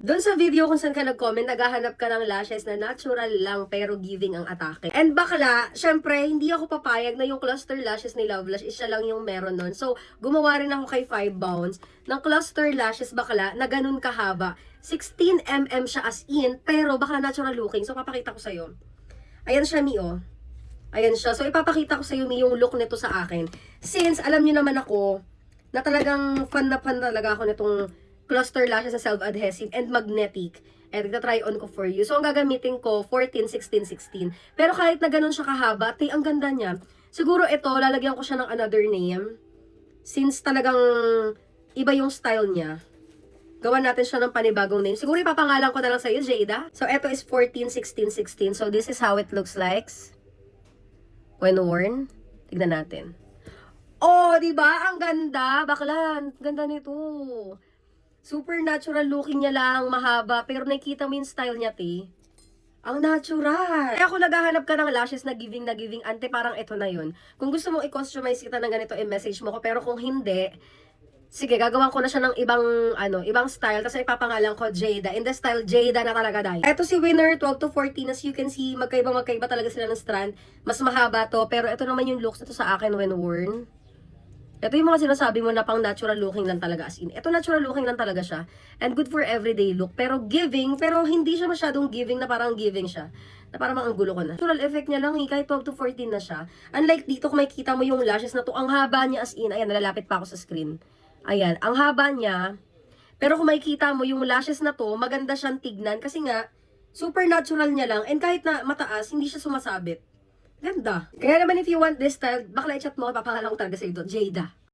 Doon sa video kung saan ka nag-comment, naghahanap ka ng lashes na natural lang pero giving ang atake. And bakla, syempre, hindi ako papayag na yung cluster lashes ni Love Lash, isa lang yung meron nun. So, gumawa rin ako kay 5 Bounce ng cluster lashes bakla na ganun kahaba. 16mm siya as in, pero bakla natural looking. So, papakita ko sa'yo. Ayan siya, Mi, oh. Ayan siya. So, ipapakita ko sa'yo, Mi, yung look nito sa akin. Since, alam niyo naman ako, na talagang fan na fan talaga ako nitong cluster lashes sa self-adhesive and magnetic. And try on ko for you. So, ang gagamitin ko, 14, 16, 16. Pero kahit na ganun siya kahaba, ang ganda niya. Siguro ito, lalagyan ko siya ng another name. Since talagang iba yung style niya. Gawan natin siya ng panibagong name. Siguro ipapangalan ko na lang sa'yo, Jada. So, ito is 14, 16, 16. So, this is how it looks like when worn. Tignan natin. Oh, di ba? Ang ganda. Bakla, ang ganda nito. Super natural looking niya lang, mahaba. Pero nakikita mo yung style niya, te. Ang natural. Kaya kung naghahanap ka ng lashes na giving, ante, parang ito na yun. Kung gusto mong i-customize kita ng ganito, i-message mo ko. Pero kung hindi, sige, gagawan ko na siya ng ibang style. Tapos ipapangalan ko Jada. In the style, Jada na talaga dahil. Ito si Winner, 12 to 14. As you can see, magkaiba talaga sila ng strand. Mas mahaba to. Pero ito naman yung looks nito sa akin when worn. Ito yung mga sinasabi mo na pang natural looking lang talaga as in. Ito natural looking lang talaga siya. And good for everyday look. Pero giving, pero hindi siya masyadong giving na parang giving siya. Na parang ang gulo ko na. Natural effect niya lang, kahit 12 to 14 na siya. Unlike dito, kung makikita mo yung lashes na to, ang haba niya as in. Ayan, nalalapit pa ako sa screen. Ayan, ang haba niya. Pero kung makikita mo yung lashes na to, maganda siyang tignan. Kasi nga, super natural niya lang. And kahit na mataas, hindi siya sumasabit. Ganda. Kaya naman if you want this style, bakla i-chat mo, papangalan ko talaga sa ito, Jada.